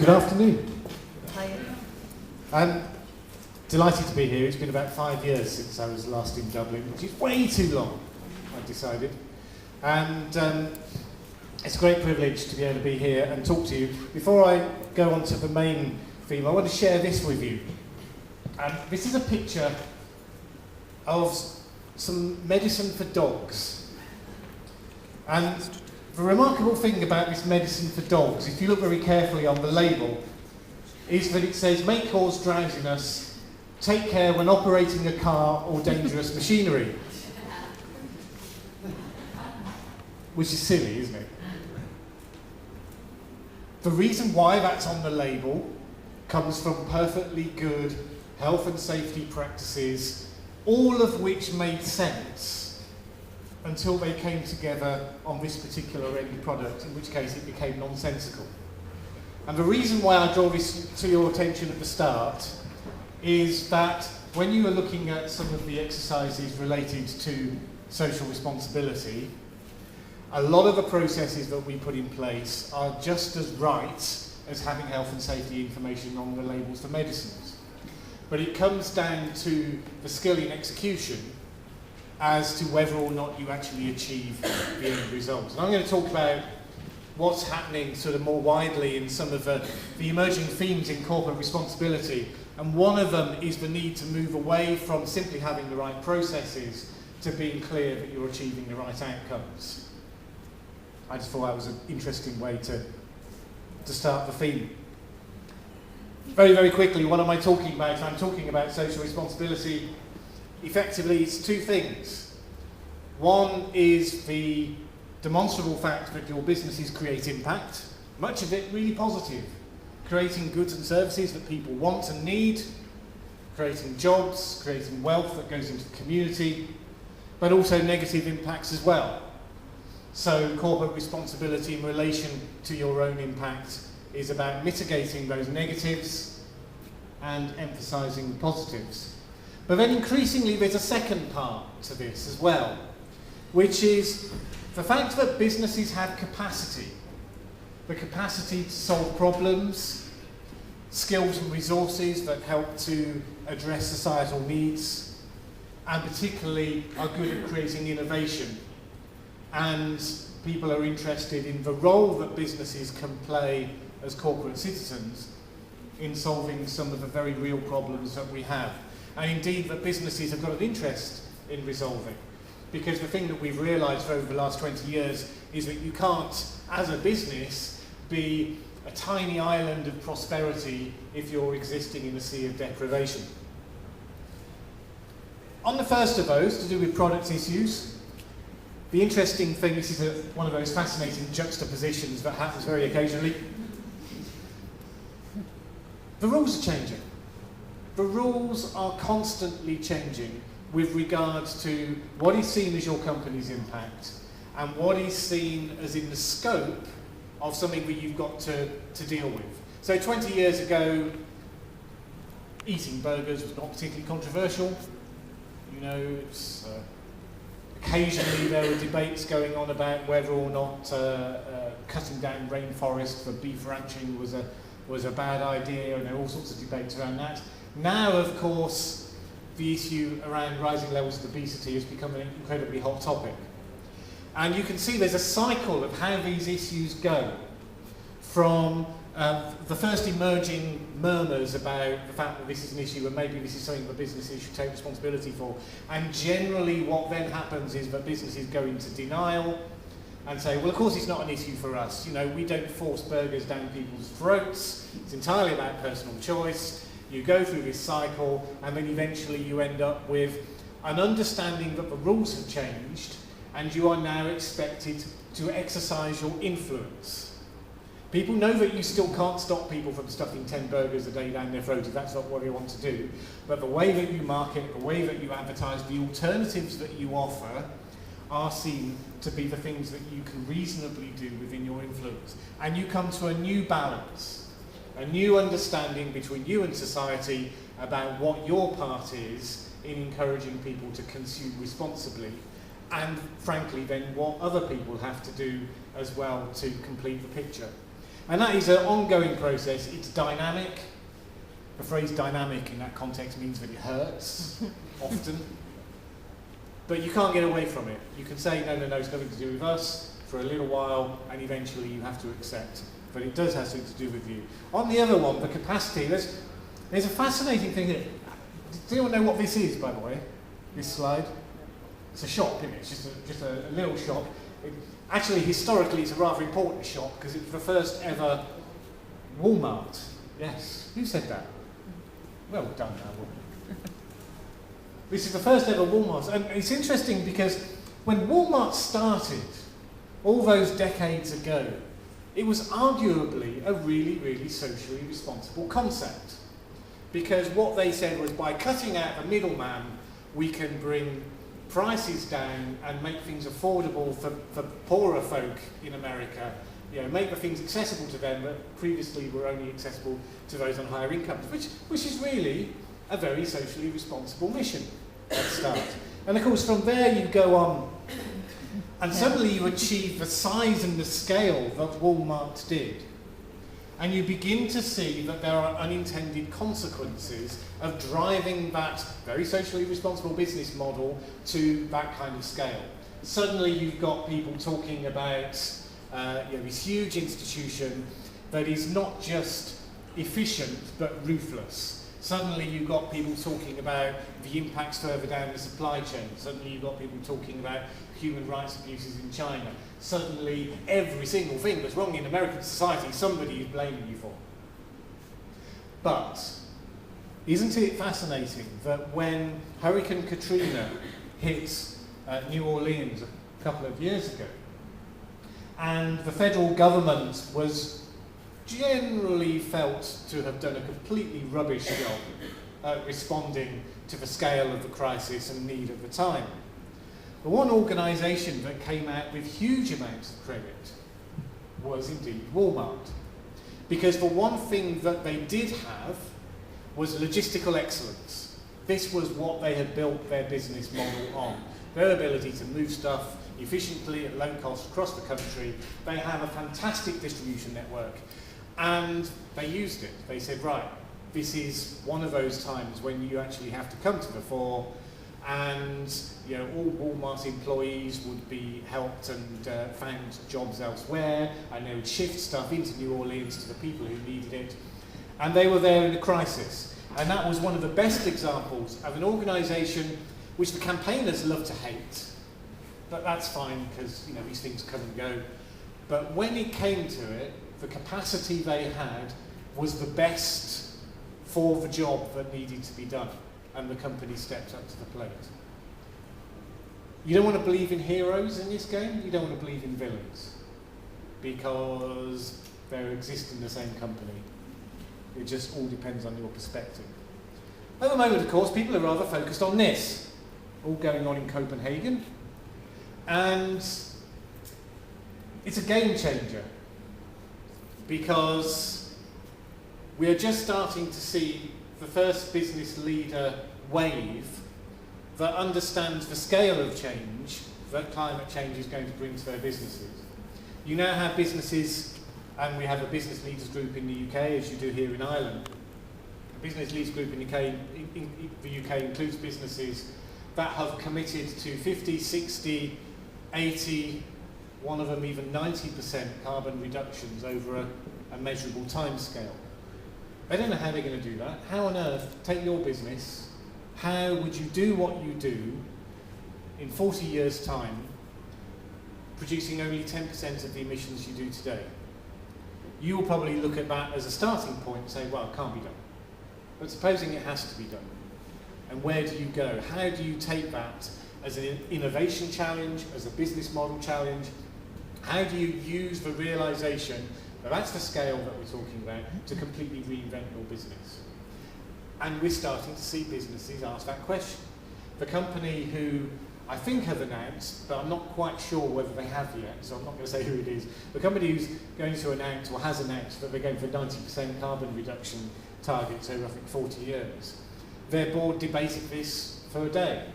Good afternoon. Hi. I'm delighted to be here. It's been about 5 years since I was last in Dublin, which is way too long, I've decided. And it's a great privilege to be able to be here and talk to you. Before I go on to the main theme, I want to share this with you. This is a picture of some medicine for dogs. And the remarkable thing about this medicine for dogs, if you look very carefully on the label, is that it says, may cause drowsiness, take care when operating a car or dangerous machinery. Which is silly, isn't it? The reason why that's on the label comes from perfectly good health and safety practices, all of which made sense until they came together on this particular end product, in which case it became nonsensical. And the reason why I draw this to your attention at the start is that when you are looking at some of the exercises related to social responsibility, a lot of the processes that we put in place are just as right as having health and safety information on the labels for medicines. But it comes down to the skill in execution as to whether or not you actually achieve the end results. And I'm going to talk about what's happening sort of more widely in some of the emerging themes in corporate responsibility. And one of them is the need to move away from simply having the right processes to being clear that you're achieving the right outcomes. I just thought that was an interesting way to start the theme. Very, very quickly, what am I talking about? I'm talking about social responsibility. Effectively, it's two things. One is the demonstrable fact that your businesses create impact, much of it really positive, creating goods and services that people want and need, creating jobs, creating wealth that goes into the community, but also negative impacts as well. So corporate responsibility in relation to your own impact is about mitigating those negatives and emphasising the positives. But then increasingly there's a second part to this as well, which is the fact that businesses have capacity, the capacity to solve problems, skills and resources that help to address societal needs, and particularly are good at creating innovation. And people are interested in the role that businesses can play as corporate citizens in solving some of the very real problems that we have. And indeed that businesses have got an interest in resolving. Because the thing that we've realised over the last 20 years is that you can't, as a business, be a tiny island of prosperity if you're existing in a sea of deprivation. On the first of those, to do with product issues, the interesting thing, this is one of those fascinating juxtapositions that happens very occasionally. The rules are changing. The rules are constantly changing with regards to what is seen as your company's impact and what is seen as in the scope of something that you've got to deal with. So 20 years ago, eating burgers was not particularly controversial. You know, it's, occasionally there were debates going on about whether or not cutting down rainforest for beef ranching was a bad idea, and there are all sorts of debates around that. Now, of course, the issue around rising levels of obesity has become an incredibly hot topic. And you can see there's a cycle of how these issues go from the first emerging murmurs about the fact that this is an issue and maybe this is something that businesses should take responsibility for. And generally what then happens is that businesses go into denial and say, well, of course it's not an issue for us. You know, we don't force burgers down people's throats. It's entirely about personal choice. You go through this cycle and then eventually you end up with an understanding that the rules have changed and you are now expected to exercise your influence. People know that you still can't stop people from stuffing 10 burgers a day down their throat if that's not what they want to do. But the way that you market, the way that you advertise, the alternatives that you offer are seen to be the things that you can reasonably do within your influence. And you come to a new balance. A new understanding between you and society about what your part is in encouraging people to consume responsibly, and frankly then what other people have to do as well to complete the picture. And that is an ongoing process. It's dynamic. The phrase dynamic in that context means that it hurts, often. But you can't get away from it. You can say, no, it's nothing to do with us for a little while, and eventually you have to accept. But it does have something to do with you. On the other one, the capacity, there's a fascinating thing here. Does anyone know what this is, by the way? This slide? It's a shop, isn't it? It's just a little shop. Actually, historically, it's a rather important shop because it was the first ever Walmart. Yes. Who said that? Well done, now. This is the first ever Walmart. And it's interesting because when Walmart started, all those decades ago, it was arguably a really, really socially responsible concept. Because what they said was by cutting out the middleman, we can bring prices down and make things affordable for poorer folk in America, make the things accessible to them that previously were only accessible to those on higher incomes, which is really a very socially responsible mission at the start. And of course from there you go on and suddenly you achieve the size and the scale that Walmart did. And you begin to see that there are unintended consequences of driving that very socially responsible business model to that kind of scale. Suddenly you've got people talking about this huge institution that is not just efficient but ruthless. Suddenly you've got people talking about the impacts further down the supply chain. Suddenly you've got people talking about human rights abuses in China. Suddenly every single thing that's wrong in American society, somebody is blaming you for. But isn't it fascinating that when Hurricane Katrina hit New Orleans a couple of years ago, and the federal government was generally felt to have done a completely rubbish job at responding to the scale of the crisis and need at the time. The one organisation that came out with huge amounts of credit was indeed Walmart. Because the one thing that they did have was logistical excellence. This was what they had built their business model on. Their ability to move stuff efficiently at low cost across the country. They have a fantastic distribution network. And they used it. They said, right, this is one of those times when you actually have to come to the fore, and all Walmart employees would be helped and found jobs elsewhere, and they would shift stuff into New Orleans to the people who needed it. And they were there in a crisis. And that was one of the best examples of an organisation which the campaigners love to hate. But that's fine, because these things come and go. But when it came to it, the capacity they had was the best for the job that needed to be done. And the company stepped up to the plate. You don't want to believe in heroes in this game, you don't want to believe in villains. Because they exist in the same company. It just all depends on your perspective. At the moment, of course, people are rather focused on this. All going on in Copenhagen. And it's a game changer. Because we are just starting to see the first business leader wave that understands the scale of change that climate change is going to bring to their businesses. You now have businesses, and we have a business leaders group in the UK, as you do here in Ireland. The business leaders group in the UK includes businesses that have committed to 50, 60, 80, one of them even 90% carbon reductions over a measurable time scale. They don't know how they're going to do that. How on earth, take your business, how would you do what you do in 40 years' time, producing only 10% of the emissions you do today? You will probably look at that as a starting point and say, well, it can't be done. But supposing it has to be done, and where do you go? How do you take that as an innovation challenge, as a business model challenge? How do you use the realization that that's the scale that we're talking about to completely reinvent your business? And we're starting to see businesses ask that question. The company who I think have announced, but I'm not quite sure whether they have yet, so I'm not going to say who it is. The company who's going to announce, or has announced, that they're going for 90% carbon reduction targets over, I think, 40 years. Their board debated this for a day.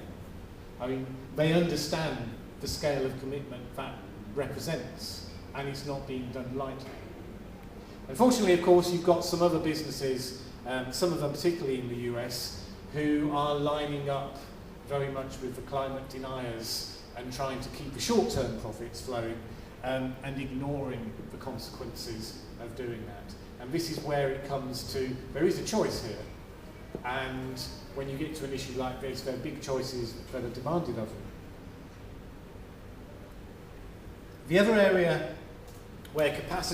I mean, they understand the scale of commitment that represents, and it's not being done lightly. Unfortunately, of course, you've got some other businesses, some of them particularly in the US, who are lining up very much with the climate deniers and trying to keep the short-term profits flowing and ignoring the consequences of doing that. And this is where it comes to, there is a choice here. And when you get to an issue like this, there are big choices that are demanded of you. The other area where capacity